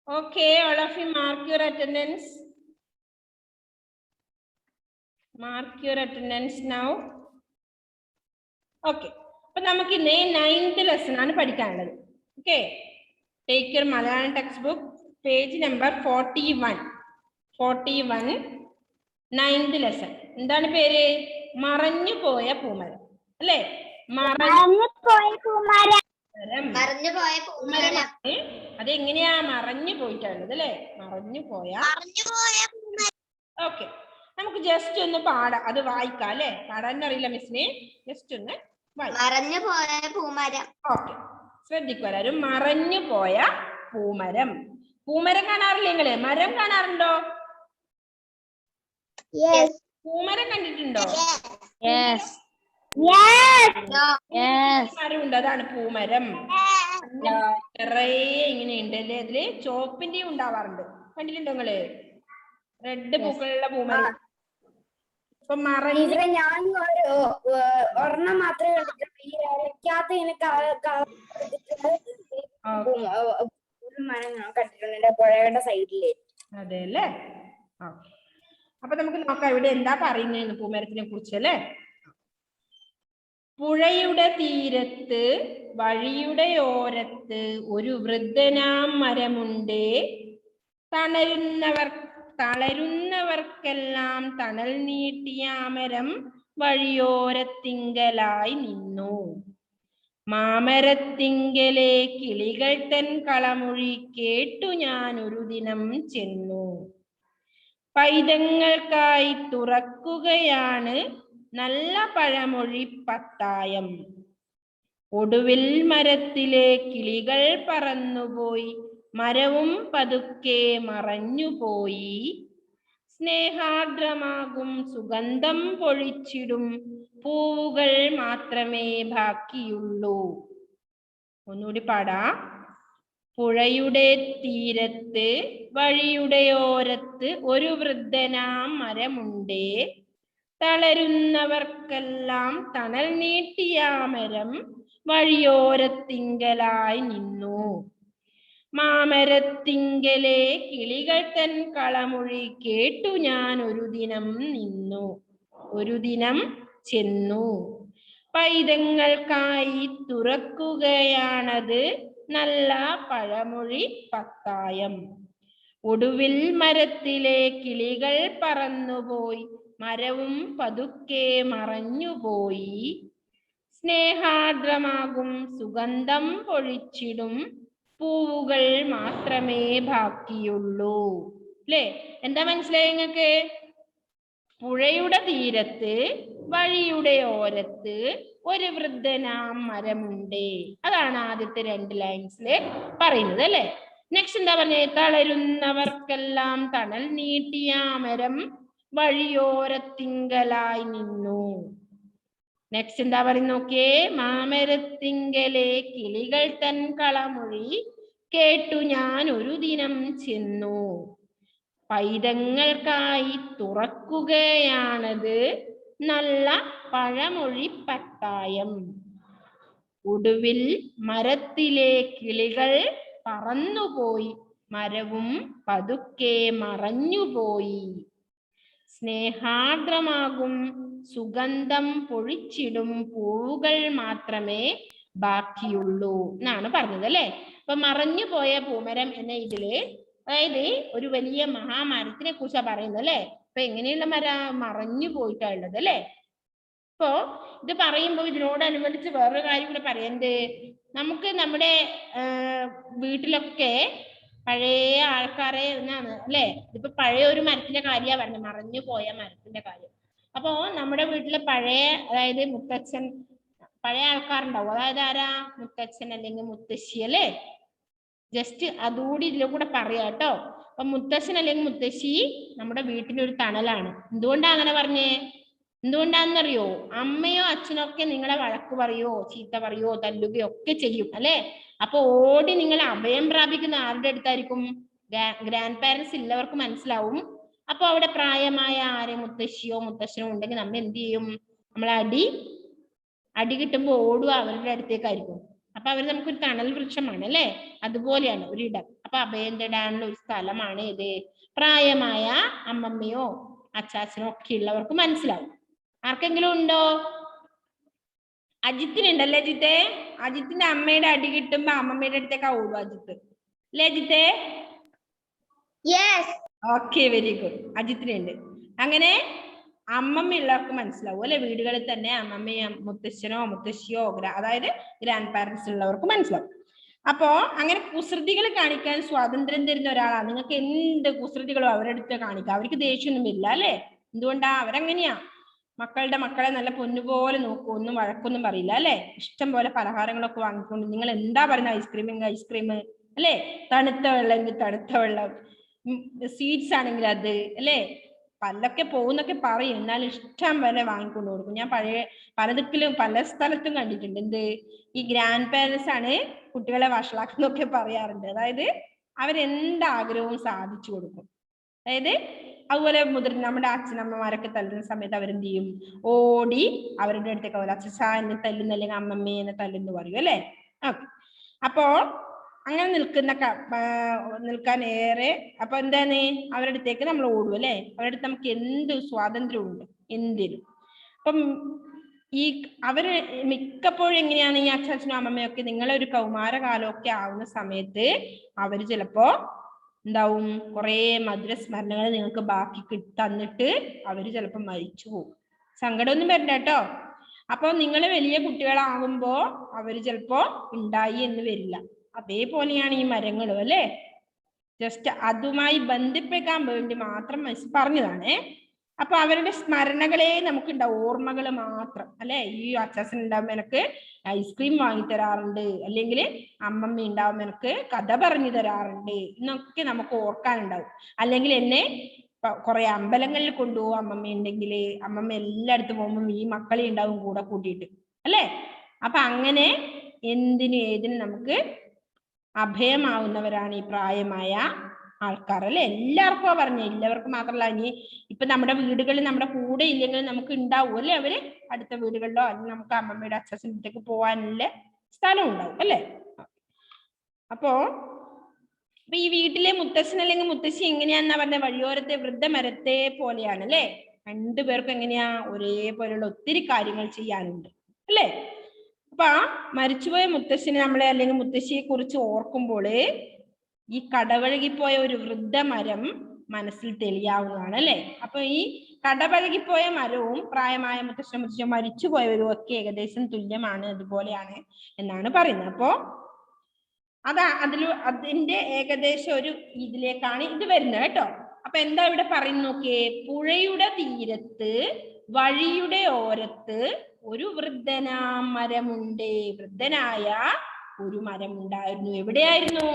Okay, all of you mark your attendance. Mark your attendance now. Okay. But നമുക്ക് ഇന്ന് 9th lesson ആണ് പഠിക്കാനുള്ളത്. Okay. Take your Malayalam textbook, page number 41. 41, 9th lesson. എന്താണ് പേര്? മറഞ്ഞു പോയ പൂമരം. അല്ലേ? മറഞ്ഞു പോയ പൂമരം. അതെങ്ങനെയാ മറഞ്ഞു പോയിട്ടുള്ളത് അല്ലേ? മറഞ്ഞു പോയ. ഓക്കെ, നമുക്ക് ജസ്റ്റ് ഒന്ന് പാടാം, അത് വായിക്കാം അല്ലെ? പാടാൻ അറിയില്ല മിസ്സിന്, ജസ്റ്റ് ഒന്ന് മറഞ്ഞു പോയ പൂമരം. ഓക്കെ, ശ്രദ്ധിക്കുക എല്ലാവരും. മറഞ്ഞു പോയ പൂമരം. പൂമരം കാണാറില്ലേ നിങ്ങള്? മരം കാണാറുണ്ടോ? പൂമരം കണ്ടിട്ടുണ്ടോ? മരമുണ്ട്, അതാണ് പൂമരം. നിറയെ ഇങ്ങനെ ഉണ്ട് അല്ലേ? അതില് ചോപ്പിന്റെയും ഉണ്ടാവാറുണ്ട്, കണ്ടിട്ടുണ്ടോ നിങ്ങള്? റെഡ് പൂക്കളുള്ള പൂമരം. അപ്പൊ മറഞ്ഞ ഞാൻ ഒരെണ്ണം മാത്രമേ കണ്ടിട്ടുണ്ട് പുഴയുടെ സൈഡില്. അതെ അല്ലേ? അപ്പൊ നമുക്ക് നോക്കാം ഇവിടെ എന്താ പറയുന്നത് പൂമരത്തിനെ കുറിച്ച് അല്ലേ? പുഴയുടെ തീരത്ത് വഴിയുടെ ഓരത്ത് ഒരു വൃദ്ധനാം മരമുണ്ട്. തളരുന്നവർക്കെല്ലാം തണൽ നീട്ടിയ മരം വഴിയോരത്തിങ്കലായി നിന്നു. മാമരത്തിങ്കലെ കിളികൾ തൻ കളമൊഴി കേട്ടു ഞാൻ ഒരു ദിനം ചെന്നു. പൈതങ്ങൾക്കായി തുറക്കുകയാണ് നല്ല പഴമൊഴി പത്തായം. ഒടുവിൽ മരത്തിലെ കിളികൾ പറന്നുപോയി, മരവും പതുക്കെ മറഞ്ഞുപോയി. സ്നേഹാർദ്രമാകും സുഗന്ധം പൊഴിച്ചിടും പൂവുകൾ മാത്രമേ ബാക്കിയുള്ളൂ. ഒന്നുകൂടി പാടാം. പുഴയുടെ തീരത്ത് വഴിയുടെ ഓരത്ത് ഒരു വൃദ്ധനാം മരമുണ്ട്. തളരുന്നവർക്കെല്ലാം തണൽ നീട്ടിയ മരം വഴിയോരത്തിങ്കലായി നിന്നു. മാമരത്തിങ്കലെ കിളികൾ തൻ കളമൊഴി കേട്ടു ഞാൻ ഒരു ദിനം ചെന്നു. പൈതങ്ങൾക്കായി തുറക്കുകയാണത് നല്ല പഴമൊഴി പത്തായം. ഒടുവിൽ മരത്തിലെ കിളികൾ പറന്നുപോയി, മരവും പതുക്കെ മറഞ്ഞുപോയി. സ്നേഹാർദ്രമാകും സുഗന്ധം പൊഴിച്ചിടും പൂവുകൾ മാത്രമേ ബാക്കിയുള്ളൂ. അല്ലേ? എന്താ മനസ്സിലായി നിങ്ങൾക്ക്? പുഴയുടെ തീരത്ത് വഴിയുടെ ഓരത്ത് ഒരു വൃദ്ധനാം മരമുണ്ട്. അതാണ് ആദ്യത്തെ 2 ലൈൻസില് പറയുന്നത് അല്ലെ? നെക്സ്റ്റ് എന്താ പറഞ്ഞത്? തളരുന്നവർക്കെല്ലാം തണൽ നീട്ടിയ മരം വഴിയോരത്തിങ്കലായി നിന്നു. നെക്സ്റ്റ് എന്താ പറയുന്നത് നോക്കിയേ? മാമരത്തിങ്കലെ കിളികൾ തൻ കളമൊഴി കേട്ടു ഞാൻ ഒരു ദിനം ചെന്നു. പൈതങ്ങൾക്കായി തുറക്കുകയാണത് നല്ല പഴമൊഴി പത്തായം. ഒടുവിൽ മരത്തിലെ കിളികൾ പറന്നുപോയി, മരവും പതുക്കെ മറഞ്ഞുപോയി. സ്നേഹാർദ്രമാകും സുഗന്ധം പൊഴിച്ചിടും പൂവുകൾ മാത്രമേ ബാക്കിയുള്ളൂ എന്നാണ് പറഞ്ഞത് അല്ലെ? അപ്പൊ മറഞ്ഞു പോയ പൂമരം എന്ന ഇതില്, അതായത് ഒരു വലിയ മഹാമരത്തിനെ കുറിച്ചാണ് പറയുന്നത് അല്ലെ? അപ്പൊ എങ്ങനെയുള്ള മറഞ്ഞു പോയിട്ടുള്ളത് അല്ലെ? അപ്പോ ഇത് പറയുമ്പോൾ ഇതിനോടനുബന്ധിച്ച് വേറൊരു കാര്യം കൂടെ പറയുന്നത്, നമുക്ക് നമ്മുടെ വീട്ടിലൊക്കെ പഴയ ആൾക്കാരെ എന്നാണ് അല്ലെ? ഇതിപ്പോ പഴയ ഒരു മരത്തിന്റെ കാര്യമാണ് പറഞ്ഞത്, മറഞ്ഞു പോയ മരത്തിന്റെ കാര്യം. അപ്പോ നമ്മുടെ വീട്ടിലെ പഴയ, അതായത് മുത്തച്ഛൻ, പഴയ ആൾക്കാരുണ്ടാവും. അതായത് ആരാ? മുത്തച്ഛൻ അല്ലെങ്കിൽ മുത്തശ്ശി അല്ലേ? ജസ്റ്റ് അതുകൂടി ഇതിലൂടെ കൂടെ പറയാ കേട്ടോ. അപ്പൊ മുത്തശ്ശൻ അല്ലെങ്കിൽ മുത്തശ്ശി നമ്മുടെ വീട്ടിലൊരു തണലാണ്. എന്തുകൊണ്ടാ അങ്ങനെ പറഞ്ഞേ? എന്തുകൊണ്ടാണെന്നറിയോ? അമ്മയോ അച്ഛനോ ഒക്കെ നിങ്ങളെ വഴക്ക് പറയോ, ചീത്ത പറയോ, തല്ലുകയോ ഒക്കെ ചെയ്യും അല്ലെ? അപ്പൊ ഓടി നിങ്ങൾ അഭയം പ്രാപിക്കുന്ന ആരുടെ അടുത്തായിരിക്കും? ഗ്രാൻഡ് പാരന്റ്സ് ഉള്ളവർക്ക് മനസ്സിലാവും. അപ്പൊ അവിടെ പ്രായമായ ആരെ മുത്തശ്ശിയോ മുത്തശ്ശനോ ഉണ്ടെങ്കിൽ നമ്മൾ എന്ത് ചെയ്യും? നമ്മൾ അടി കിട്ടുമ്പോ ഓടുക അവരുടെ അടുത്തേക്കായിരിക്കും. അപ്പൊ അവര് നമുക്കൊരു തണൽ വൃക്ഷമാണ് അല്ലെ, അതുപോലെയാണ് ഒരിടം. അപ്പൊ അഭയം തേടാനുള്ള ഒരു സ്ഥലമാണ് ഇത്. പ്രായമായ അമ്മമ്മയോ അച്ചാച്ചനോ ഒക്കെ ഉള്ളവർക്ക് മനസ്സിലാവും. ആർക്കെങ്കിലും ഉണ്ടോ? അജിത്തിനുണ്ടല്ലേ അജിത്തെ? അജിത്തിന്റെ അമ്മയുടെ അടി കിട്ടുമ്പോ അമ്മമ്മയുടെ അടുത്തേക്കാ ഓടും അജിത്ത്, അല്ലേ അജിത്തെ? Okay, very good. അജിത്തിനുണ്ട്. അങ്ങനെ അമ്മമ്മ ഉള്ളവർക്ക് മനസ്സിലാവും അല്ലെ, വീടുകളിൽ തന്നെ അമ്മമ്മയോ മുത്തശ്ശനോ മുത്തശ്ശിയോ അതായത് ഗ്രാൻഡ് പാരന്റ്സ് ഉള്ളവർക്ക് മനസ്സിലാവും. അപ്പോ അങ്ങനെ കുസൃതികൾ കാണിക്കാൻ സ്വാതന്ത്ര്യം തരുന്ന ഒരാളാണ്. നിങ്ങൾക്ക് എന്ത് കുസൃതികളോ അവരുടെ അടുത്ത് കാണിക്കാം, അവർക്ക് ദേഷ്യമൊന്നും ഇല്ല അല്ലെ. എന്തുകൊണ്ടാ? അവരങ്ങനെയാ, മക്കളെ നല്ല പൊന്നുപോലെ നോക്കും, ഒന്നും വഴക്കൊന്നും പറയില്ല അല്ലെ. ഇഷ്ടം പോലെ പലഹാരങ്ങളൊക്കെ വാങ്ങിക്കൊണ്ട് നിങ്ങൾ എന്താ പറയുന്നത്, ഐസ്ക്രീം അല്ലെ, തണുത്ത വെള്ളം തണുത്ത വെള്ളം, സ്വീറ്റ്സ് ആണെങ്കിൽ അത് അല്ലെ, പല്ലൊക്കെ പോകുന്നൊക്കെ പറയും, എന്നാലും ഇഷ്ടം പോലെ വാങ്ങിക്കൊണ്ട് കൊടുക്കും. ഞാൻ പല സ്ഥലത്തും കണ്ടിട്ടുണ്ട്. എന്ത്, ഈ ഗ്രാൻഡ് പാരന്റ്സ് ആണ് കുട്ടികളെ വഷളാക്കുന്നൊക്കെ പറയാറുണ്ട്. അതായത് അവരെന്താഗ്രഹവും സാധിച്ചു കൊടുക്കും. അതായത് അതുപോലെ നമ്മുടെ അച്ഛനമ്മമാരൊക്കെ തല്ലുന്ന സമയത്ത് അവരെന്ത് ചെയ്യും? ഓടി അവരുടെ അടുത്തേക്ക് പോലെ അച്ഛാ എന്നെ തല്ലുന്ന, അല്ലെങ്കിൽ അമ്മമ്മ എന്നെ തല്ലുന്നു പറയും അല്ലെ. അപ്പോ അങ്ങനെ നിൽക്കാൻ ഏറെ, അപ്പൊ എന്താണ്, അവരുടെ അടുത്തേക്ക് നമ്മൾ ഓടും അല്ലെ. അവരുടെ അടുത്ത് നമുക്ക് എന്ത് സ്വാതന്ത്ര്യമുണ്ട് എന്തിനും. അപ്പം ഈ അവര് മിക്കപ്പോഴും എങ്ങനെയാണ്, ഈ അച്ഛനും അമ്മമ്മയൊക്കെ നിങ്ങളൊരു കൗമാരകാലമൊക്കെ ആവുന്ന സമയത്ത് അവര് ചിലപ്പോ എന്താവും, കുറെ മധുര സ്മരണകൾ നിങ്ങൾക്ക് ബാക്കി തന്നിട്ട് അവര് ചിലപ്പോ മരിച്ചു പോകും. സങ്കടമൊന്നും വരണ്ട കേട്ടോ. അപ്പൊ നിങ്ങൾ വലിയ കുട്ടികളാകുമ്പോ അവര് ചിലപ്പോ ഉണ്ടായി എന്ന് വരില്ല. അതേപോലെയാണ് ഈ മരങ്ങളും അല്ലെ. ജസ്റ്റ് അതുമായി ബന്ധിപ്പിക്കാൻ വേണ്ടി മാത്രം പറഞ്ഞതാണേ. അപ്പൊ അവരുടെ സ്മരണകളെ നമുക്കുണ്ടാവും, ഓർമ്മകൾ മാത്രം അല്ലെ. ഈ അച്ചാച്ചൻ ഉണ്ടാവുമ്പോ എനിക്ക് ഐസ്ക്രീം വാങ്ങി തരാറുണ്ട്, അല്ലെങ്കിൽ അമ്മമ്മ ഉണ്ടാവുമ്പോ എനിക്ക് കഥ പറഞ്ഞു തരാറുണ്ട് എന്നൊക്കെ നമുക്ക് ഓർക്കാനുണ്ടാവും. അല്ലെങ്കിൽ എന്നെ കുറെ അമ്പലങ്ങളിൽ കൊണ്ടുപോകും അമ്മമ്മ ഉണ്ടെങ്കിൽ, അമ്മമ്മ എല്ലായിടത്തും പോകുമ്പോൾ ഈ മക്കളെ ഉണ്ടാവും കൂടെ കൂട്ടിയിട്ട് അല്ലെ. അപ്പൊ അങ്ങനെ എന്തിനും ഏതിനും നമുക്ക് അഭയമാവുന്നവരാണ് ഈ പ്രായമായ ആൾക്കാർ അല്ലെ. എല്ലാവർക്കും പറഞ്ഞ, എല്ലാവർക്കും മാത്രമല്ല, ഇനി ഇപ്പൊ നമ്മുടെ വീടുകളിൽ നമ്മുടെ കൂടെ ഇല്ലെങ്കിൽ നമുക്ക് ഉണ്ടാവും അല്ലെ, അവര് അടുത്ത വീടുകളിലോ അല്ലെങ്കിൽ നമുക്ക് അമ്മമ്മയുടെ അച്ഛൻ്റെ അടുത്തേക്ക് പോകാനുള്ള സ്ഥലം ഉണ്ടാവും അല്ലെ. അപ്പോ ഈ വീട്ടിലെ മുത്തശ്ശൻ അല്ലെങ്കിൽ മുത്തശ്ശി എങ്ങനെയാന്നാ പറഞ്ഞ, വഴിയോരത്തെ വൃദ്ധമരത്തെ പോലെയാണ് അല്ലെ. രണ്ടുപേർക്കും എങ്ങനെയാ, ഒരേപോലെയുള്ള ഒത്തിരി കാര്യങ്ങൾ ചെയ്യാനുണ്ട് അല്ലെ. അപ്പൊ മരിച്ചുപോയ മുത്തശ്ശനെ നമ്മളെ അല്ലെങ്കിൽ മുത്തശ്ശിയെ കുറിച്ച് ഓർക്കുമ്പോൾ ഈ കടപഴകിപ്പോയ ഒരു വൃദ്ധമരം മനസ്സിൽ തെളിയാവുന്നതാണ് അല്ലെ. അപ്പൊ ഈ കടപഴകിപ്പോയ മരവും പ്രായമായ മുത്തശ്ശി മരിച്ചുപോയവരും ഒക്കെ ഏകദേശം തുല്യമാണ്, അതുപോലെയാണ് എന്നാണ് പറയുന്നത്. അപ്പോ അതിന്റെ ഏകദേശം ഒരു ഇതിലേക്കാണ് ഇത് വരുന്നത് കേട്ടോ. അപ്പൊ എന്താ ഇവിടെ പറയുന്നു നോക്കിയേ, പുഴയുടെ തീരത്ത് വഴിയുടെ ഓരത്ത് ഒരു മരമുണ്ട്. വൃദ്ധനായ ഒരു മരം ഉണ്ടായിരുന്നു. എവിടെയായിരുന്നു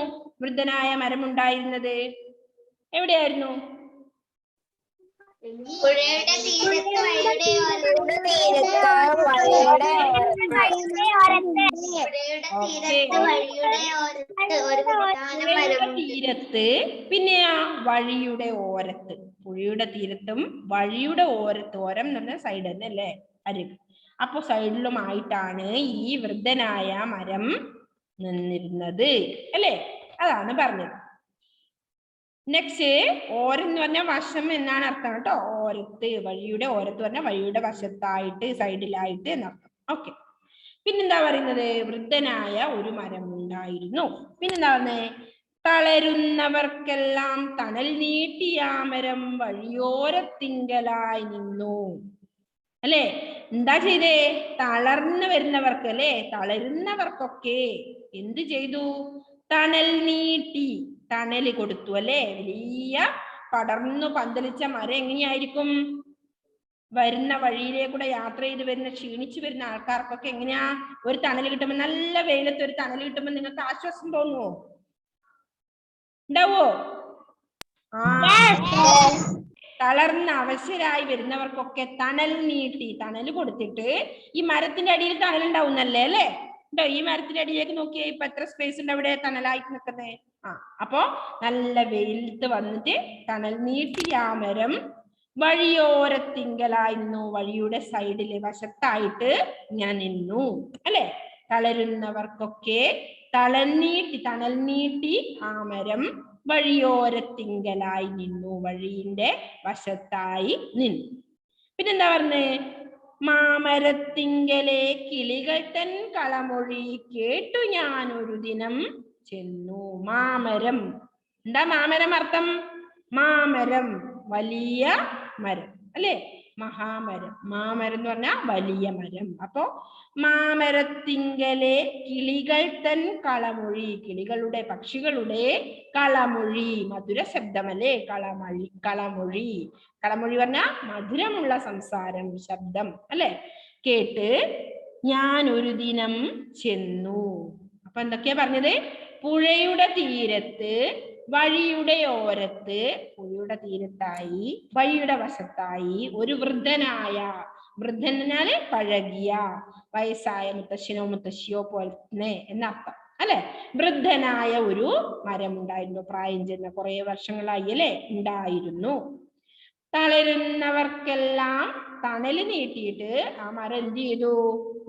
വൃദ്ധനായ മരം ഉണ്ടായിരുന്നത്? എവിടെയായിരുന്നു? പുഴയുടെ തീരത്ത് പിന്നെ വഴിയുടെ ഓരത്ത്, പുഴയുടെ തീരത്തും വഴിയുടെ ഓരത്ത്, ഓരം എന്ന് പറഞ്ഞ സൈഡ് തന്നെ അല്ലേ, അരിക്. അപ്പൊ സൈഡിലുമായിട്ടാണ് ഈ വൃദ്ധനായ മരം നിന്നിരുന്നത് അല്ലെ. അതാണ് പറഞ്ഞത്. നെക്സ്റ്റ്, ഓരം എന്ന് പറഞ്ഞാൽ വശം എന്നാണ് അർത്ഥം കേട്ടോ. ഓരത്ത്, വഴിയുടെ ഓരത്ത് പറഞ്ഞാൽ വഴിയുടെ വശത്തായിട്ട്, സൈഡിലായിട്ട് എന്നർത്ഥം. ഓക്കെ. പിന്നെന്താ പറയുന്നത്? വൃദ്ധനായ ഒരു മരം ഉണ്ടായിരുന്നു. പിന്നെന്താ പറഞ്ഞേ? തളരുന്നവർക്കെല്ലാം തണൽ നീട്ടിയ മരം വഴിയോരത്തിങ്കലായി നിന്നു അല്ലെ. എന്താ ചെയ്തേ? തളർന്നു വരുന്നവർക്ക് അല്ലെ, തളരുന്നവർക്കൊക്കെ എന്ത് ചെയ്തു? തണൽ നീട്ടി, തണല് കൊടുത്തു അല്ലെ. വലിയ പടർന്നു പന്തലിച്ച മരം എങ്ങനെയായിരിക്കും? വരുന്ന വഴിയിലേക്കൂടെ യാത്ര ചെയ്ത് വരുന്ന, ക്ഷീണിച്ചു വരുന്ന ആൾക്കാർക്കൊക്കെ എങ്ങനെയാ ഒരു തണൽ കിട്ടുമ്പോ, നല്ല വെയിലത്ത് ഒരു തണൽ കിട്ടുമ്പോ നിങ്ങൾക്ക് ആശ്വാസം തോന്നുവോ? ഉണ്ടാവോ? തളർന്ന അവശരായി വരുന്നവർക്കൊക്കെ തണൽ നീട്ടി, തണൽ കൊടുത്തിട്ട്, ഈ മരത്തിന്റെ അടിയിൽ തണൽ ഉണ്ടാവുന്നല്ലേ അല്ലേ. ഉണ്ടോ? ഈ മരത്തിന്റെ അടിയിലേക്ക് നോക്കിയേ, ഇപ്പൊ എത്ര സ്പേസ് ഉണ്ട് അവിടെ തണലായിട്ട് നിൽക്കുന്നേ. അപ്പോ നല്ല വെയിലത്ത് വന്നിട്ട് തണൽ നീട്ടിയ ആ മരം വഴിയോരത്തിങ്കലായിരുന്നു, വഴിയുടെ സൈഡില് വശത്തായിട്ട് ഇങ്ങനെ നിന്നു അല്ലെ. തളരുന്നവർക്കൊക്കെ തണൽ നീട്ടി ആ മരം വഴിയോരത്തിങ്കലായി നിന്നു, വഴിയുടെ വശത്തായി നിന്നു. പിന്നെന്താ പറഞ്ഞേ? മാമരത്തിങ്കലെ കിളികൾ തൻ കളമൊഴി കേട്ടു ഞാൻ ഒരു ദിനം ചെന്നു. മാമരം, എന്താ മാമരം അർത്ഥം? മാമരം വലിയ മരം അല്ലെ, മഹാമരം. മാമരം എന്ന് പറഞ്ഞാൽ വലിയ മരം. അപ്പോ മാമരത്തിങ്കലെ കിളികൾ തൻ കളമൊഴി, കിളികളുടെ പക്ഷികളുടെ കളമൊഴി, മധുര ശബ്ദമല്ലേ കളമൊഴി. കളമൊഴി പറഞ്ഞാൽ മധുരമുള്ള സംസാരം, ശബ്ദം അല്ലെ. കേട്ട് ഞാൻ ഒരു ദിനം ചെന്നു. അപ്പൊ എന്തൊക്കെയാ പറഞ്ഞത്? പുഴയുടെ തീരത്ത്, വഴിയുടെ ഓരത്ത്, പുഴയുടെ തീരത്തായി വഴിയുടെ വശത്തായി ഒരു വൃദ്ധനായ, വൃദ്ധൻ എന്നാല് പഴകിയ, വയസ്സായ മുത്തശ്ശനോ മുത്തശ്ശിയോ പോലെ എന്നർത്ഥം അല്ലെ. വൃദ്ധനായ ഒരു മരം ഉണ്ടായിരുന്നു, പ്രായം ചെന്ന കുറെ വർഷങ്ങളായി അല്ലെ ഉണ്ടായിരുന്നു. തളരുന്നവർക്കെല്ലാം തണല് നീട്ടിയിട്ട് ആ മരം എന്ത് ചെയ്തു?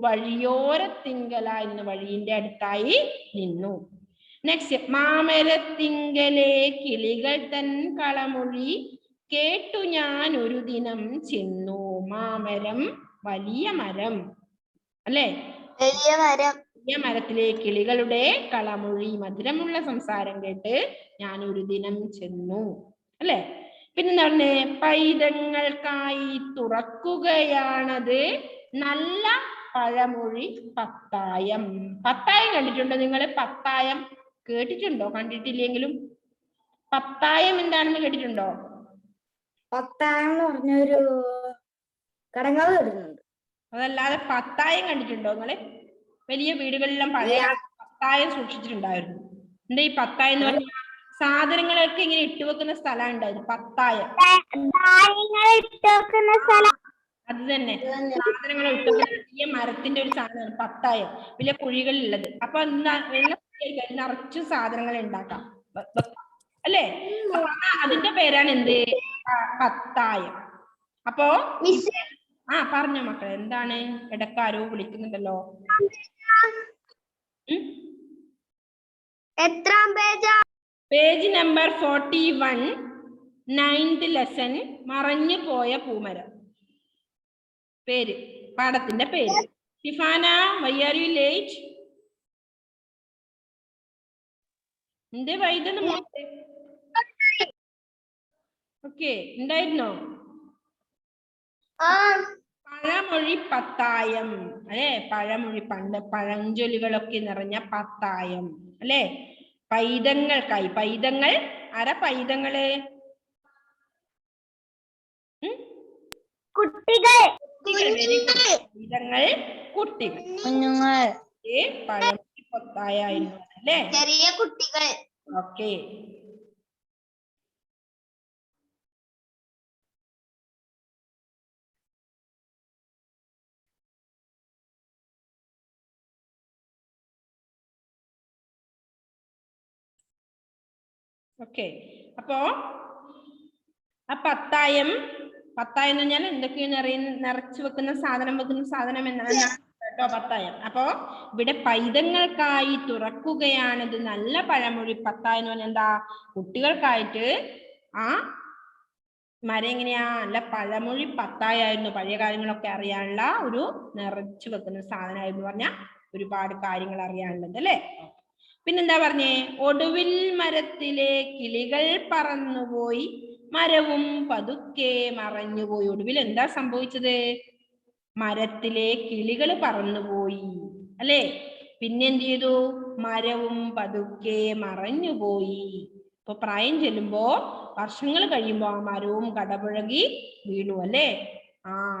വഴിയോരത്തിങ്കലായി നിന്ന്, വഴിയുടെ അടുത്തായി നിന്നു. നെക്സ്റ്റ്, മാമരത്തിങ്കലെ കിളികൾ തൻ കളമൊഴി കേട്ടു ഞാൻ ഒരു ദിനം ചെന്നു. മാമരം വലിയ മരം അല്ലെ, വലിയ മരത്തിലെ കിളികളുടെ കളമൊഴി, മധുരമുള്ള സംസാരം കേട്ട് ഞാൻ ഒരു ദിനം ചെന്നു അല്ലെ. പിന്നെന്താ പറഞ്ഞേ? പൈതങ്ങൾക്കായി തുറക്കുകയാണത് നല്ല പഴമൊഴി പത്തായം. പത്തായം കണ്ടിട്ടുണ്ടോ നിങ്ങള്? പത്തായം കേട്ടിട്ടുണ്ടോ? കണ്ടിട്ടില്ലെങ്കിലും പത്തായം എന്താണെന്ന് കേട്ടിട്ടുണ്ടോ? പത്തായം എന്ന് പറഞ്ഞൊരു കടങ്ങൾ വരുന്നുണ്ട്. അതല്ലാതെ പത്തായം കണ്ടിട്ടുണ്ടോ നിങ്ങള്? വലിയ വീടുകളിലെല്ലാം പഴയ പത്തായം സൂക്ഷിച്ചിട്ടുണ്ടായിരുന്നു. എന്താ ഈ പത്തായം എന്ന് പറഞ്ഞാൽ? സാധനങ്ങളൊക്കെ ഇങ്ങനെ ഇട്ടുവെക്കുന്ന സ്ഥലം ഉണ്ടായിരുന്നു, പത്തായം. അത് തന്നെ, സാധനങ്ങൾ ഇട്ടുവെക്കുന്ന വലിയ മരത്തിന്റെ ഒരു സാധനമാണ് പത്തായം, വലിയ കുഴികളിലുള്ളത്. അപ്പൊ നിറച്ചു സാധനങ്ങൾ ഉണ്ടാക്കാം അല്ലേ. അതിന്റെ പേരാണ് എന്ത്? പത്തായം. അപ്പോ പറഞ്ഞോ മക്കളെ, എന്താണ്? ഇടക്കാരോ വിളിക്കുന്നുണ്ടല്ലോ. എത്രാം പേജാ? പേജ് നമ്പർ 41, 9th ലെസൺ, മറഞ്ഞു പോയ പൂമരം. പേര്, പാഠത്തിന്റെ പേര്. Shifana, why are you late? എന്തേ വൈകുന്നു മോളെ? ഓക്കെ, ഉണ്ടായിരുന്നോ? പഴമൊഴി പത്തായം അല്ലെ, പഴമൊഴി, പണ്ട് പഴഞ്ചൊല്ലുകളൊക്കെ നിറഞ്ഞ പത്തായം അല്ലെ. പൈതങ്ങൾക്കായി, പൈതങ്ങൾ ആരാ? പൈതങ്ങള് കുട്ടികൾ. പൈതങ്ങൾ കുട്ടികൾ, പഴമൊഴി പത്തായായിരുന്നു അല്ലെ, ചെറിയ കുട്ടികൾ. ഓക്കെ. ഓക്കെ, അപ്പോ ആ പത്തായം എന്ന് പറഞ്ഞാൽ എന്തൊക്കെയാണ് നിറച്ചു വെക്കുന്ന സാധനം എന്നാണ് കേട്ടോ പത്തായം. അപ്പോ ഇവിടെ പൈതങ്ങൾക്കായി തുറക്കുകയാണിത് നല്ല പഴമൊഴി പത്തായം എന്ന് പറഞ്ഞാൽ എന്താ? കുട്ടികൾക്കായിട്ട് ആ മരം എങ്ങനെയാ? നല്ല പഴമൊഴി പത്തായായിരുന്നു. പഴയ കാര്യങ്ങളൊക്കെ അറിയാനുള്ള ഒരു നിറച്ചു വെക്കുന്ന സാധനമായിരുന്നു പറഞ്ഞാൽ ഒരുപാട് കാര്യങ്ങൾ അറിയാനുള്ളത് അല്ലെ. പിന്നെന്താ പറഞ്ഞേ? ഒടുവിൽ മരത്തിലെ കിളികൾ പറന്നുപോയി, മരവും പതുക്കെ മറഞ്ഞുപോയി. ഒടുവിൽ എന്താ സംഭവിച്ചത്? മരത്തിലെ കിളികൾ പറന്നുപോയി അല്ലെ. പിന്നെ എന്ത് ചെയ്തു? മരവും പതുക്കെ മറഞ്ഞുപോയി. ഇപ്പൊ പ്രായം ചെല്ലുമ്പോ, വർഷങ്ങൾ കഴിയുമ്പോ ആ മരവും കടപുഴകി വീണു അല്ലെ.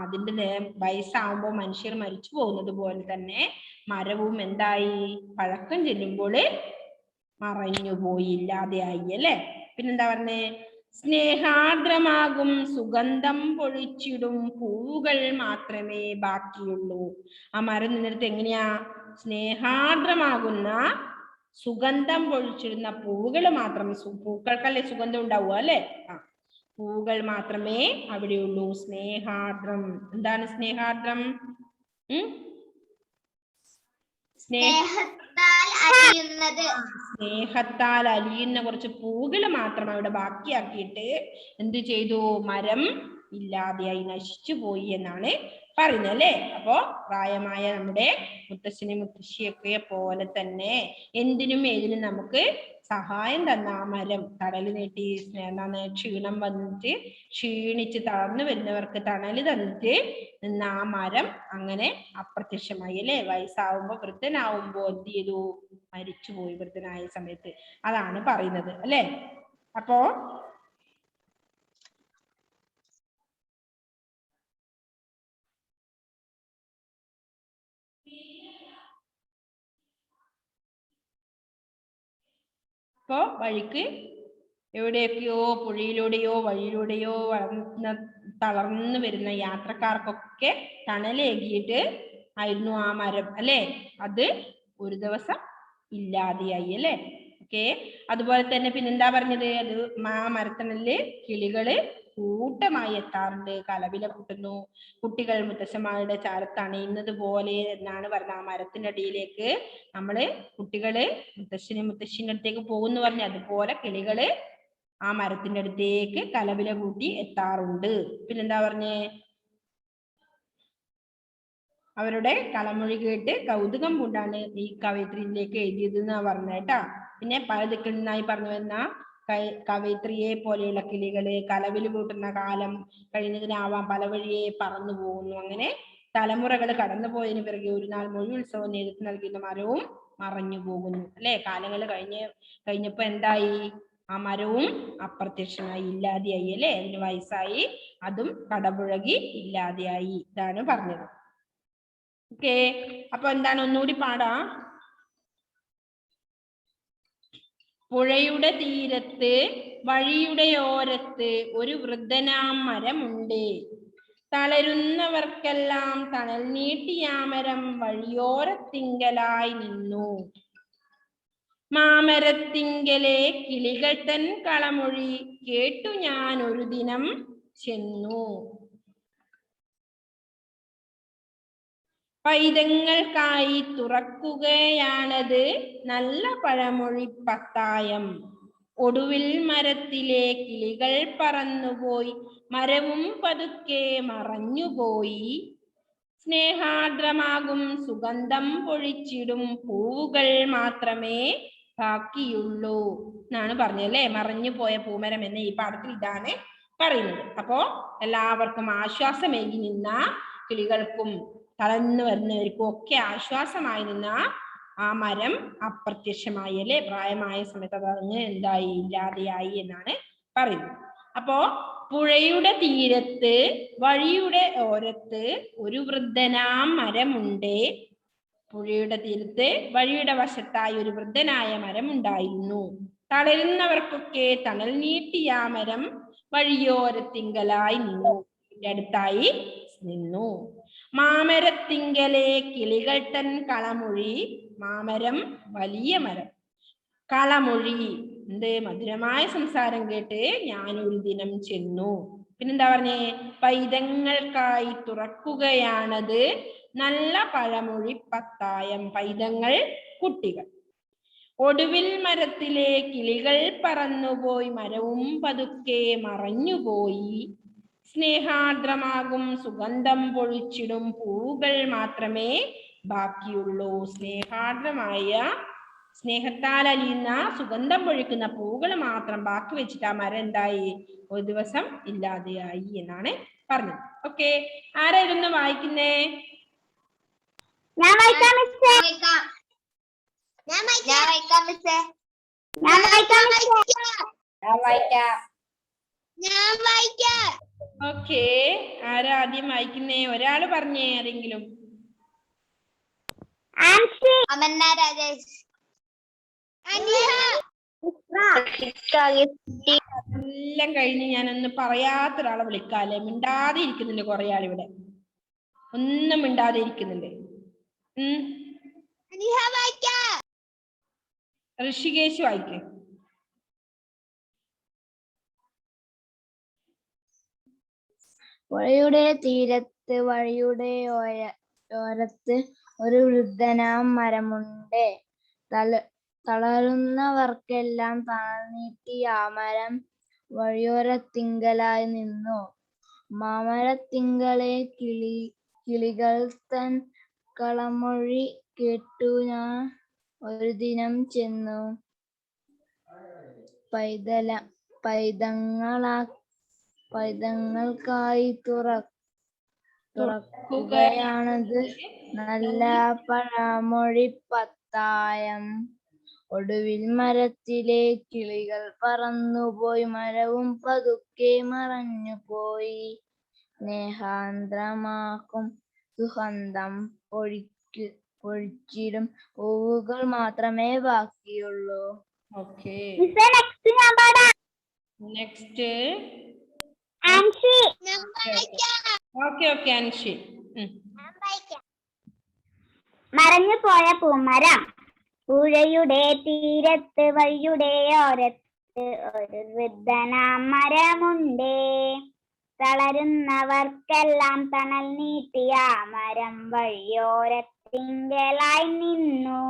അതിന്റെ വയസ്സാവുമ്പോ മനുഷ്യർ മരിച്ചു പോകുന്നത് പോലെ തന്നെ മരവും എന്തായി? പഴക്കം ചെല്ലുമ്പോൾ മറഞ്ഞുപോയി, ഇല്ലാതെയായി അല്ലെ. പിന്നെന്താ പറഞ്ഞേ? സ്നേഹാർദ്രമാകും സുഗന്ധം പൊഴിച്ചിടും പൂവുകൾ മാത്രമേ ബാക്കിയുള്ളൂ. ആ മരം നിന്നിടത്ത് എങ്ങനെയാ? സ്നേഹാർദ്രമാകുന്ന സുഗന്ധം പൊഴിച്ചിടുന്ന പൂവുകൾ മാത്രം. പൂക്കൾക്കല്ലേ സുഗന്ധം ഉണ്ടാവുക അല്ലെ. പൂവുകൾ മാത്രമേ അവിടെയുള്ളൂ. സ്നേഹാർദ്രം. എന്താണ് സ്നേഹാർദ്രം? സ്നേഹത്താൽ അലിയുന്നത്. സ്നേഹത്താൽ അലിയുന്ന കുറച്ച് പൂകൾ മാത്രം അവിടെ ബാക്കിയാക്കിയിട്ട് എന്ത് ചെയ്തു? മരം ഇല്ലാതെയായി, നശിച്ചു പോയി എന്നാണ് പറയുന്നത് അല്ലേ. അപ്പോ പ്രായമായ നമ്മുടെ മുത്തശ്ശനും മുത്തശ്ശിയൊക്കെ പോലെ തന്നെ എന്തിനും ഏതിനും നമുക്ക് സഹായം തന്ന ആ മരം, തണല് നീട്ടി എന്താണ് ക്ഷീണം വന്നിട്ട് ക്ഷീണിച്ച് തളർന്നു വരുന്നവർക്ക് തണല് തന്നിട്ട് നിന്ന ആ മരം അങ്ങനെ അപ്രത്യക്ഷമായി അല്ലേ. വയസ്സാവുമ്പോ വൃദ്ധനാവുമ്പോ എന്ത് ചെയ്തു? മരിച്ചുപോയി വൃദ്ധനായ സമയത്ത്. അതാണ് പറയുന്നത് അല്ലേ. അപ്പോ വഴിക്ക് എവിടെയൊക്കെയോ പുഴയിലൂടെയോ വഴിയിലൂടെയോ തളർന്നു വരുന്ന യാത്രക്കാർക്കൊക്കെ തണലേകിയിട്ട് ആയിരുന്നു ആ മരം അല്ലേ. അത് ഒരു ദിവസം ഇല്ലാതെയായി അല്ലേ. ഓക്കെ. അതുപോലെ തന്നെ പിന്നെന്താ പറഞ്ഞത്? അത് ആ മരത്തണലില് കിളികള് കൂട്ടമായി എത്താറുണ്ട്, കലവില കൂട്ടുന്നു, കുട്ടികൾ മുത്തശ്ശന്മാരുടെ ചാരത്ത് അണയുന്നത് പോലെ എന്നാണ് പറഞ്ഞത്. ആ മരത്തിന്റെ അടിയിലേക്ക് നമ്മള് കുട്ടികള് മുത്തശ്ശനും മുത്തശ്ശിന്റെ അടുത്തേക്ക് പോകുന്നു പറഞ്ഞ അതുപോലെ കിളികള് ആ മരത്തിന്റെ അടുത്തേക്ക് കലവില കൂട്ടി എത്താറുണ്ട്. പിന്നെന്താ പറഞ്ഞേ? അവരുടെ കളമൊഴി കേട്ട് കൗതുകം കൊണ്ടാണ് ഈ കവയിത്രിയിലേക്ക് എഴുതിയത് എന്നാ പറഞ്ഞത് കേട്ടാ. പിന്നെ പല ദിക്കിൽ പറഞ്ഞു വരുന്ന കവയിത്രിയെ പോലെയുള്ള കിളികള് കലവില് കൂട്ടുന്ന കാലം കഴിഞ്ഞതിനാവാം പല വഴിയെ പറന്നു പോകുന്നു. അങ്ങനെ തലമുറകൾ കടന്നു പോയതിനു പിറകെ ഒരു നാൾ മൊഴി ഉത്സവം നേതൃത്വം നൽകുന്ന മരവും മറഞ്ഞു പോകുന്നു അല്ലെ. കാലങ്ങൾ കഴിഞ്ഞപ്പോ എന്തായി? ആ മരവും അപ്രത്യക്ഷമായി, ഇല്ലാതെയായി അല്ലെ. അതിന് വയസ്സായി, അതും കടപുഴകി ഇല്ലാതെയായി. ഇതാണ് പറഞ്ഞത്. ഓക്കെ. അപ്പൊ എന്താണ്? ഒന്നുകൂടി പാടാം. പുഴയുടെ തീരത്ത് വഴിയുടെ ഓരത്ത് ഒരു വൃദ്ധനാം മരമുണ്ട്. തളരുന്നവർക്കെല്ലാം തണൽ നീട്ടിയാമരം വഴിയോരത്തിങ്കലായി നിന്നു. മാമരത്തിങ്കലെ കിളികൾ തൻ കളമൊഴി കേട്ടു ഞാൻ ഒരു ദിനം ചെന്നു. പൈതങ്ങൾക്കായി തുറക്കുകയാണത് നല്ല പഴമൊഴി പത്തായം. ഒടുവിൽ മരത്തിലെ കിളികൾ പറന്നുപോയി, മരവും പതുക്കെ മറഞ്ഞുപോയി. സ്നേഹാർദ്രമാകും സുഗന്ധം പൊഴിച്ചിടും പൂവുകൾ മാത്രമേ ബാക്കിയുള്ളൂ എന്നാണ് പറഞ്ഞല്ലേ. മറഞ്ഞു പോയ പൂമരം എന്ന ഈ പാഠത്തിൽ ഇതാണ് പറയുന്നത്. അപ്പോ എല്ലാവർക്കും ആശ്വാസമേകി നിന്ന കിളികൾക്കും തളർന്നു വരുന്നവർക്കും ഒക്കെ ആശ്വാസമായി നിന്ന ആ മരം അപ്രത്യക്ഷമായി അല്ലെ. പ്രായമായ സമയത്ത് അത് അങ്ങ് എന്തായി? ഇല്ലാതെയായി എന്നാണ് പറയുന്നത്. അപ്പോ പുഴയുടെ തീരത്ത് വഴിയുടെ ഓരത്ത് ഒരു വൃദ്ധനാം മരമുണ്ട്. പുഴയുടെ തീരത്ത് വഴിയുടെ വശത്തായി ഒരു വൃദ്ധനായ മരം ഉണ്ടായിരുന്നു. തളരുന്നവർക്കൊക്കെ തണൽ നീട്ടിയ മരം വഴിയോരത്തിങ്കലായി നിന്നു, അടുത്തായി നിന്നു. മാമരത്തിങ്കലെ കിളികൾ തൻ കളമൊഴി. മാമരം വലിയ മരം, കളമൊഴി എന്ത്? മധുരമായ സംസാരം കേട്ട് ഞാനൊരു ദിനം ചെന്നു. പിന്നെന്താ പറഞ്ഞേ? പൈതങ്ങൾക്കായി തുറക്കുകയാണത് നല്ല പഴമൊഴി പത്തായം. പൈതങ്ങൾ കുട്ടികൾ. ഒടുവിൽ മരത്തിലെ കിളികൾ പറന്നുപോയി, മരവും പതുക്കെ മറഞ്ഞുപോയി. സ്നേഹാർദ്രമാകും സുഗന്ധം പൊഴിച്ചിടും പൂവുകൾ മാത്രമേ ബാക്കിയുള്ളൂ. സ്നേഹാർദ്രമായ, സ്നേഹത്താൽ അലിയുന്ന സുഗന്ധം പൊഴിക്കുന്ന പൂവുകൾ മാത്രം ബാക്കി വെച്ചിട്ട് ആ മരം എന്തായി? ഒരു ദിവസം ഇല്ലാതെയായി എന്നാണ് പറഞ്ഞത്. ഓക്കെ. ആരായിരുന്നു വായിക്കുന്നേ? ഞാൻ വായിക്കാം മിസ്സേ. ഓക്കെ. ആരാ ആദ്യം വായിക്കുന്നേ? ഒരാള് പറഞ്ഞേ ആരെങ്കിലും. എല്ലാം കഴിഞ്ഞ് ഞാനൊന്ന് പറയാത്ത ഒരാളെ വിളിക്കാല്ലേ. മിണ്ടാതെ ഇരിക്കുന്നുണ്ട് കുറെ ആളിവിടെ, ഒന്നും മിണ്ടാതെ ഇരിക്കുന്നുണ്ട്. ഋഷികേശ് വായിക്കേ. പുഴയുടെ തീരത്ത് വഴിയുടെ ഓരത്ത് ഒരു വൃദ്ധനാം മരമുണ്ട്. തളരുന്നവർക്കെല്ലാം തണൽ നീട്ടി ആ മരം വഴിയോരത്തിങ്കലായി നിന്നു. മാമരത്തിങ്കളെ കിളികൾ തൻ കളമൊഴി കേട്ടു ഞാൻ ഒരു ദിനം ചെന്നു. പൈതങ്ങൾക്കായി തുറക്കുകയാണത് നല്ല പഴമൊഴി പത്തായം. ഒടുവിൽ മരത്തിലെ കിളികൾ പറന്നുപോയി, മരവും പതുക്കെ മറഞ്ഞുപോയി. സ്നേഹാർദ്രമാക്കും സുഗന്ധം പൊഴിച്ചിടും പൂവുകൾ മാത്രമേ ബാക്കിയുള്ളൂ. Okay, next okay okay Anshi. മറഞ്ഞുപോയ പൂമരം. പുഴയുടെ തീരത്ത് വഴിയുടെ ഓരത്ത് ഒരു വൃദ്ധനാം മരമുണ്ട്. തളരുന്നവർക്കെല്ലാം തണൽ നീട്ടിയ മരം വഴിയോരത്തിങ്കലായി നിന്നു.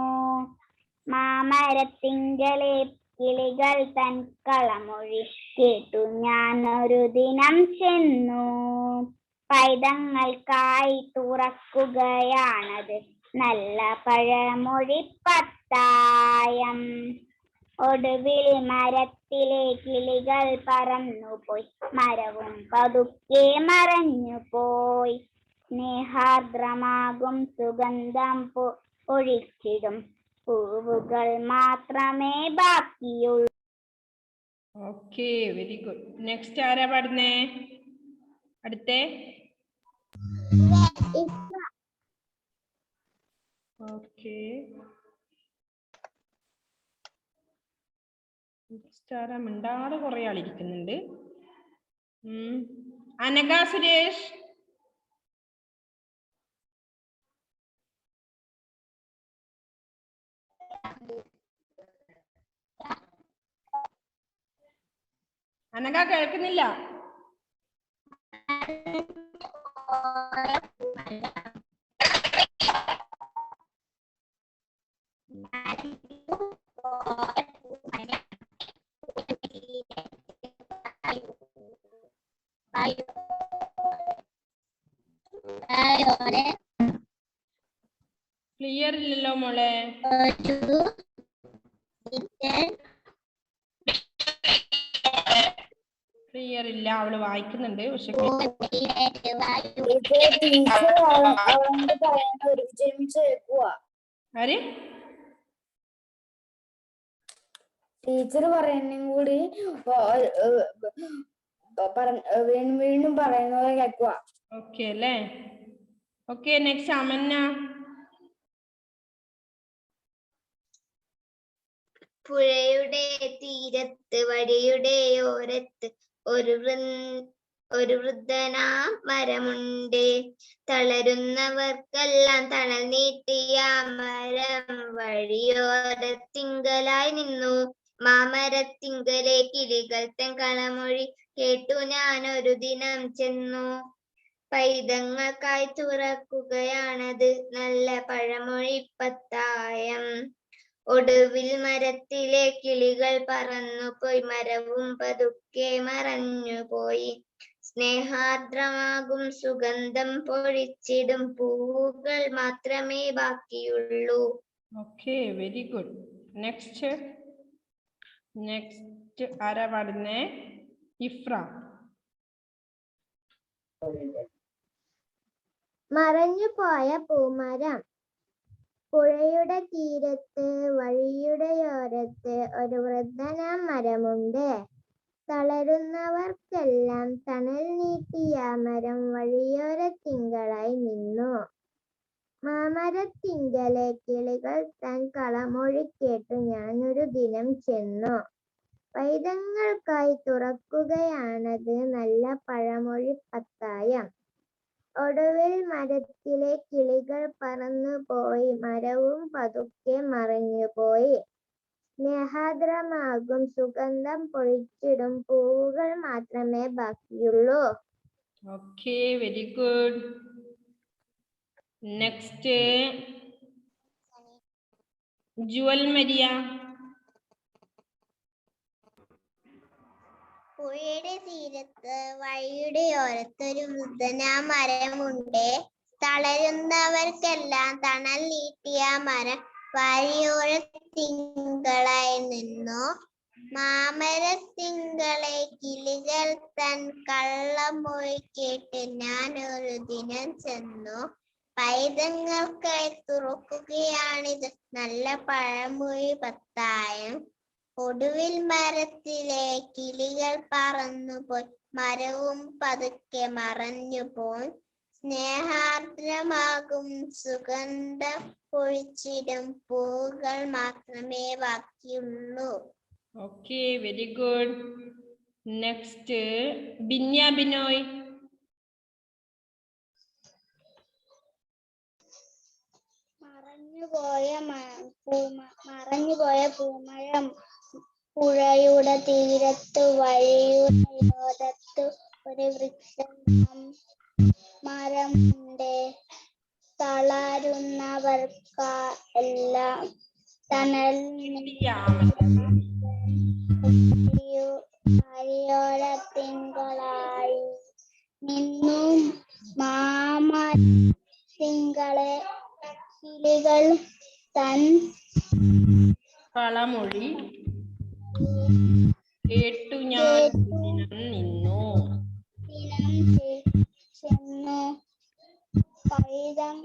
മാമരത്തിങ്കലെ കിളികൾ തൻ കളമൊഴി കേട്ടു ഞാൻ ഒരു ദിനം ചെന്നു. പൈതങ്ങൾക്കായി തുറക്കുകയാണത് നല്ല പഴമൊഴി പത്തായം. ഒടുവിൽ മരത്തിലെ കിളികൾ പറന്നുപോയി, മരവും പതുക്കെ മറഞ്ഞുപോയി. സ്നേഹാർദ്രമാകും സുഗന്ധം പൊഴിച്ചിടും പൂവുകൾ മാത്രമേ ബാക്കിയുള്ളൂ. Okay, very good. നെക്സ്റ്റ് ആരാ പാടുന്നേ? അടുത്തേ ഓക്കെ, നെക്സ്റ്റ് ആരാ? മിണ്ടാതെ കുറെ ആളിരിക്കുന്നുണ്ട്. അനഘ സുരേഷ്. അനഘ കേൾക്കുന്നില്ല. ക്ലിയർ ഇല്ലല്ലോ മോളെ. ക്ലിയർ ഇല്ല. അവള് വായിക്കുന്നുണ്ട് പക്ഷെ ആര് ടീച്ചർ പറയുന്നതും കൂടി വീണ്ടും പറയുന്നത് കേൾക്കുക. ഓക്കെ അല്ലേ? ഓക്കെ, നെക്സ്റ്റ് അമന്ന. പുഴയുടെ തീരത്ത് വഴിയുടെ ഓരത്ത് ഒരു വൃദ്ധനാം മരമുണ്ട്. തളരുന്നവർക്കെല്ലാം തണൽ നീട്ടിയ മരം വഴിയോരത്തിങ്കലായി നിന്നു. മാമരത്തിങ്കലെ കിളികൾ തൻ കളമൊഴി കേട്ടു ഞാൻ ഒരു ദിനം ചെന്നു. പൈതങ്ങൾക്കായി തുറക്കുകയാണത് നല്ല പഴമൊഴി പത്തായം. ഒടുവിൽ മരത്തിലെ കിളികൾ പറന്നുപോയി, മരവും പതുക്കെ മറഞ്ഞുപോയി. സ്നേഹാർദ്രമാകും സുഗന്ധം പൊഴിച്ചിടും പൂവുകൾ മാത്രമേ ബാക്കിയുള്ളൂ. Okay, very good. നെക്സ്റ്റ് ആരാ പാടുന്നേ? ഇഫ്ര. മറഞ്ഞുപോയ പൂമരം. പുഴയുടെ തീരത്ത് വഴിയുടെ ഓരത്ത് ഒരു വൃദ്ധനാം മരമുണ്ട്. തളരുന്നവർക്കെല്ലാം തണൽ നീട്ടിയ മരം വഴിയോരത്തിങ്കളായി നിന്നു. മാമരത്തിങ്കലെ കിളികൾ തൻ കളമൊഴി കേട്ടു ഞാൻ ഒരു ദിനം ചെന്നു. പൈതങ്ങൾക്കായി തുറക്കുകയാണത് നല്ല പഴമൊഴി പത്തായം. ഒടുവിൽ മരത്തിലെ കിളികൾ പറന്നുപോയി, മരവും പതുക്കെ മറഞ്ഞുപോയി. സ്നേഹാർദ്രമാകും സുഗന്ധം പൊഴിച്ചിടും പൂവുകൾ മാത്രമേ ബാക്കിയുള്ളൂ. Okay, very good. Next Jewel Maria. പുഴയുടെ തീരത്ത് വഴിയുടെ ഓരത്തൊരു വൃദ്ധനാ മരമുണ്ട്. തളരുന്നവർക്കെല്ലാം തണൽ നീട്ടിയ മരം വഴിയോര തിങ്കളായി നിന്നു. മാമരത്തിങ്കളെ കിളികൾ തൻ കള്ളമൊഴി കേട്ട് ഞാൻ ഒരു ദിനം ചെന്നു. പൈതങ്ങൾക്കായി തുറക്കുകയാണിത് നല്ല പഴമൊഴി പത്തായം. ഒടുവിൽ മരത്തിലെ കിളികൾ പറന്നുപോയി, മരവും പതുക്കെ മറഞ്ഞുപോയി. സ്നേഹാർദ്രമാകും സുഗന്ധം പൊഴിച്ചിടും പൂവുകൾ മാത്രമേ ബാക്കിയുള്ളൂ. Okay, very good. നെക്സ്റ്റ് ബിന്യ ബിനോയ്. മറഞ്ഞുപോയ പൂമരം പുഴയുടെ തീരത്തു വഴിയുടെ യോരത്തു ഒരു വൃക്ഷം മരമുണ്ട്. തളരുന്നവർക്ക് എല്ലാം തണൽ വഴിയോര തിങ്കളായി നിന്നും. മാമരത്തിങ്കളെ കിളികൾ തൻ കളമൊഴി കേട്ടു ഞാൻ നിന്നു. ചെന്നു. പൈതങ്ങൾക്കായി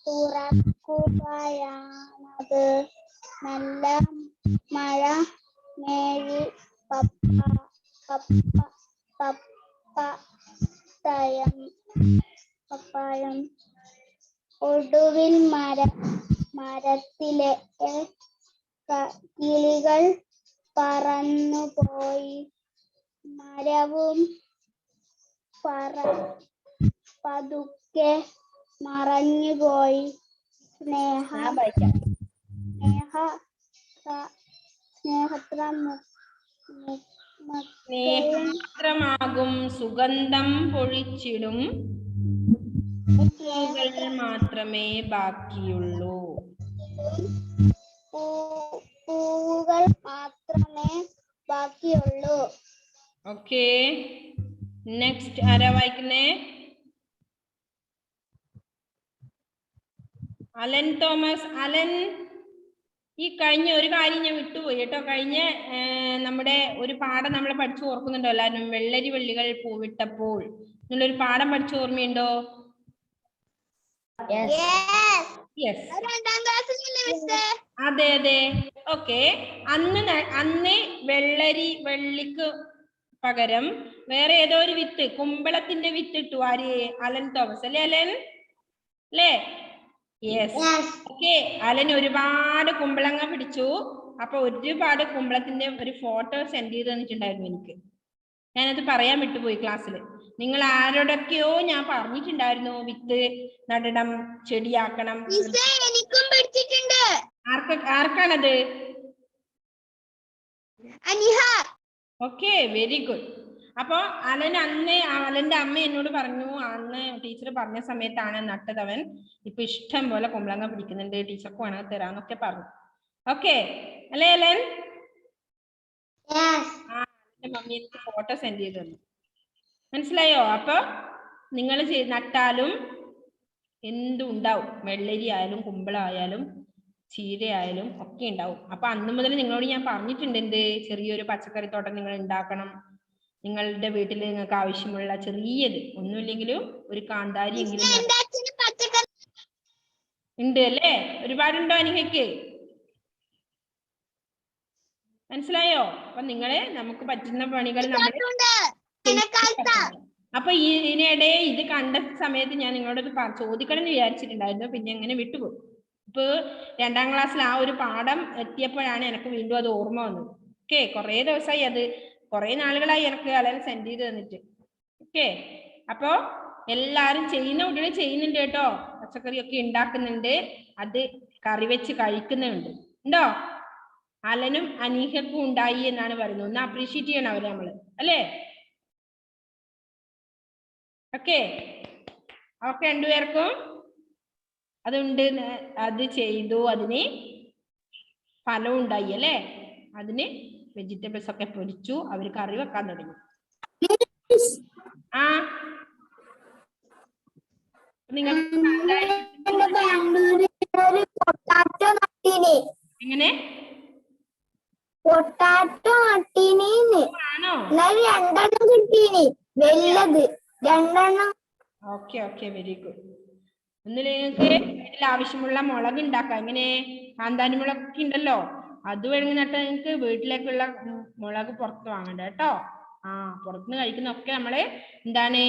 തുറക്കുകയാണത് നല്ല മഴ മേഴി പപ്പായം. ഒടുവിൽ മരത്തിലെ കിളികൾ പറന്നുപോയി, മരവും പതുക്കെ മറഞ്ഞുപോയി. സ്നേഹമാകും സുഗന്ധം പൊഴിച്ചിടും പൂവുകൾ മാത്രമേ ബാക്കിയുള്ളൂ. പൂവുകൾ മാത്രമേ ബാക്കിയുള്ളൂ. ഓക്കെ, നെക്സ്റ്റ് ആരാ വായിക്കുന്നേ? Allen Thomas. അലൻ, ഈ കഴിഞ്ഞ ഒരു കാര്യം ഞാൻ വിട്ടുപോയി കേട്ടോ. കഴിഞ്ഞ നമ്മുടെ ഒരു പാഠം നമ്മൾ പഠിച്ചു ഓർക്കുന്നുണ്ടോ എല്ലാവരും? വെള്ളരി വള്ളികൾ പൂവിട്ടപ്പോൾ എന്നുള്ളൊരു പാഠം പഠിച്ചു ഓർമ്മയുണ്ടോ? യെസ്, അതെ അതെ. ഓക്കെ, അന്ന് വെള്ളിക്ക് പകരം വേറെ ഏതോ ഒരു വിത്ത്, കുമ്പളത്തിന്റെ വിത്ത് ഇട്ടു. ആര്? അലൻ തോമസ് അല്ലേ? അലൻ അല്ലേ? യെസ്. ഓക്കെ, അലൻ ഒരുപാട് കുമ്പളങ്ങ പിടിച്ചു. അപ്പൊ ഒരുപാട് കുമ്പളത്തിന്റെ ഒരു ഫോട്ടോ സെൻഡ് ചെയ്ത് തന്നിട്ടുണ്ടായിരുന്നു എനിക്ക്. ഞാനത് പറയാൻ വിട്ടുപോയി ക്ലാസ്സിൽ. നിങ്ങൾ ആരോടൊക്കെയോ ഞാൻ പറഞ്ഞിട്ടുണ്ടായിരുന്നു വിത്ത് നടണം, ചെടിയാക്കണം. ആർക്കാണത്? Okay, very good. അപ്പൊ അലന്റെ അമ്മ എന്നോട് പറഞ്ഞു, അന്ന് ടീച്ചർ പറഞ്ഞ സമയത്താണ് നട്ടതവൻ. ഇപ്പൊ ഇഷ്ടം പോലെ കുമ്പളങ്ങ പിടിക്കുന്നുണ്ട്, ടീച്ചർക്ക് വേണമെങ്കിൽ തരാന്നൊക്കെ പറഞ്ഞു. ഓക്കെ അല്ലേ അലൻ? മമ്മി എനിക്ക് ഫോട്ടോ സെൻഡ് ചെയ്ത് തന്നു. മനസ്സിലായോ? അപ്പൊ നിങ്ങൾ നട്ടാലും എന്തും ഉണ്ടാവും. വെള്ളരി ആയാലും കുമ്പളായാലും ചീരയായാലും ഒക്കെ ഉണ്ടാവും. അപ്പൊ അന്ന് മുതൽ നിങ്ങളോട് ഞാൻ പറഞ്ഞിട്ടുണ്ട്, എന്ത് ചെറിയൊരു പച്ചക്കറി തോട്ടം നിങ്ങൾ ഉണ്ടാക്കണം. നിങ്ങളുടെ വീട്ടിൽ നിങ്ങൾക്ക് ആവശ്യമുള്ള ചെറിയത്, ഒന്നുമില്ലെങ്കിലും ഒരു കാന്താരി എങ്കിലും ഉണ്ട് അല്ലേ? ഒരുപാടുണ്ടോ അനിഹയ്ക്ക്? മനസ്സിലായോ? അപ്പൊ നിങ്ങള് നമുക്ക് പറ്റുന്ന പണികൾ നമ്മൾ. അപ്പൊ ഇതിനിടെ ഇത് കണ്ട സമയത്ത് ഞാൻ നിങ്ങളോട് ചോദിക്കണം എന്ന് വിചാരിച്ചിട്ടുണ്ടായിരുന്നു, പിന്നെ എങ്ങനെ വിട്ടുപോകും. ഇപ്പൊ 2ാം ക്ലാസ്സിൽ ആ ഒരു പാഠം എത്തിയപ്പോഴാണ് എനിക്ക് വീണ്ടും അത് ഓർമ്മ വന്നത്. ഓക്കെ, കുറെ ദിവസമായി, അത് കുറെ നാളുകളായി എനിക്ക് അലൻ സെൻഡ് ചെയ്ത് തന്നിട്ട്. ഓക്കെ, അപ്പൊ എല്ലാരും ചെയ്യുന്ന കുട്ടികൾ ചെയ്യുന്നുണ്ട് കേട്ടോ. പച്ചക്കറി ഒക്കെ ഉണ്ടാക്കുന്നുണ്ട്, അത് കറി വെച്ച് കഴിക്കുന്നുണ്ട്. ഉണ്ടോ? അലനും അനീഹക്കും ഉണ്ടായി എന്നാണ് പറയുന്നത്. ഒന്ന് അപ്രീഷിയേറ്റ് ചെയ്യണം അവര് നമ്മള്, അല്ലേ? ഓക്കെ ഓക്കെ രണ്ടുപേർക്കും അതുണ്ട്. അത് ചെയ്തു, അതിന് ഫലം ഉണ്ടായി അല്ലേ? അതിന് വെജിറ്റബിൾസ് ഒക്കെ പൊരിച്ചു, അവർ കറി വെക്കാൻ തുടങ്ങി. ആ നിങ്ങൾ എങ്ങനെ പൊട്ടാറ്റോ നട്ടീനി ആണോ? രണ്ടെണ്ണം കിട്ടീനി വലുത് രണ്ടെണ്ണം. Okay okay very good. ഒന്നിൽ നിങ്ങൾക്ക് വീട്ടിൽ ആവശ്യമുള്ള മുളക് ഉണ്ടാക്കാം. എങ്ങനെ കാന്താരി മുളകൊക്കെ ഉണ്ടല്ലോ, അത് വേണമെങ്കിൽ നട്ടാൽ നിങ്ങൾക്ക് വീട്ടിലേക്കുള്ള മുളക് പുറത്ത് വാങ്ങണ്ട കേട്ടോ. ആ പുറത്തുനിന്ന് കഴിക്കുന്നൊക്കെ നമ്മള് എന്താണ്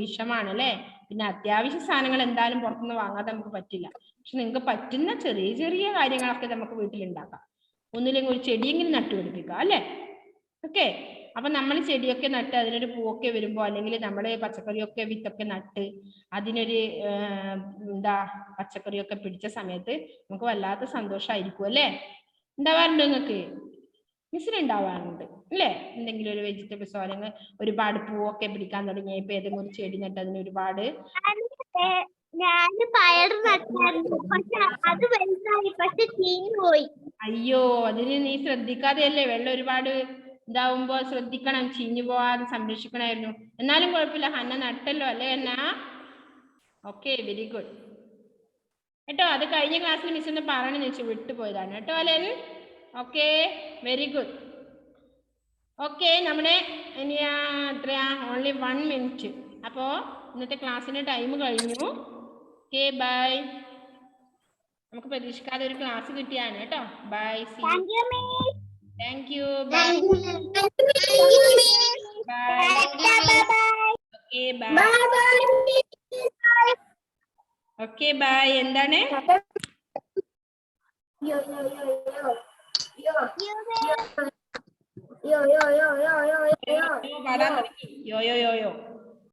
വിഷമാണ് അല്ലേ? പിന്നെ അത്യാവശ്യ സാധനങ്ങൾ എന്തായാലും പുറത്തുനിന്ന് വാങ്ങാതെ നമുക്ക് പറ്റില്ല. പക്ഷെ നിങ്ങൾക്ക് പറ്റുന്ന ചെറിയ ചെറിയ കാര്യങ്ങളൊക്കെ നമുക്ക് വീട്ടിലുണ്ടാക്കാം. ഒന്നില്ലെങ്കിൽ ഒരു ചെടിയെങ്കിലും നട്ടുപിടിപ്പിക്കാം അല്ലേ? ഓക്കെ. അപ്പൊ നമ്മൾ ചെടിയൊക്കെ നട്ട് അതിനൊരു പൂവൊക്കെ വരുമ്പോ, അല്ലെങ്കിൽ നമ്മള് പച്ചക്കറിയൊക്കെ വിത്തൊക്കെ നട്ട് അതിനൊരു എന്താ പച്ചക്കറിയൊക്കെ പിടിച്ച സമയത്ത് നമുക്ക് വല്ലാത്ത സന്തോഷമായിരിക്കും അല്ലേ? ഉണ്ടാവാറുണ്ട് നിങ്ങൾക്ക്? മിസ്സിന് ഉണ്ടാവാറുണ്ട് അല്ലേ? എന്തെങ്കിലും ഒരു വെജിറ്റബിൾസോ അല്ലെങ്കിൽ ഒരുപാട് പൂവൊക്കെ പിടിക്കാൻ തുടങ്ങിയ ഇപ്പൊ ഏതെങ്കിലും ഒരു ചെടി നട്ട് അതിന് ഒരുപാട്. ഞാൻ പയർ നട്ടായിരുന്നു, പക്ഷെ അത് വലുതായി, പക്ഷെ ചീഞ്ഞു പോയി. അയ്യോ, അതിന് നീ ശ്രദ്ധിക്കാതെയല്ലേ? വെള്ളം ഒരുപാട് ഇതാവുമ്പോ ശ്രദ്ധിക്കണം, ചീഞ്ഞു പോവാതെ സംരക്ഷിക്കണമായിരുന്നു. എന്നാലും കുഴപ്പമില്ല, ഹന്ന നട്ടല്ലോ അല്ലേ ഹന്ന? ഓക്കെ വെരി ഗുഡ് കേട്ടോ. അത് കഴിഞ്ഞ ക്ലാസ്സിൽ മിസ് ഒന്ന് പറയണമെന്ന് വെച്ചു വിട്ടുപോയതാണ് കേട്ടോ Alan. Okay very good. Okay നമ്മുടെ ഇനി എത്രയാ? Only 1 minute. അപ്പോൾ ഇന്നത്തെ ക്ലാസ്സിന് ടൈം കഴിഞ്ഞു. Okay bye. നമുക്ക് പ്രതീക്ഷിക്കാതെ ഒരു ക്ലാസ് കിട്ടിയാണ് കേട്ടോ. Bye. Thank you. Bye. Bye. Okay bye. Okay bye. എന്താണ്? പാടാൻ തുടങ്ങി. യോ യോ യോ യോ.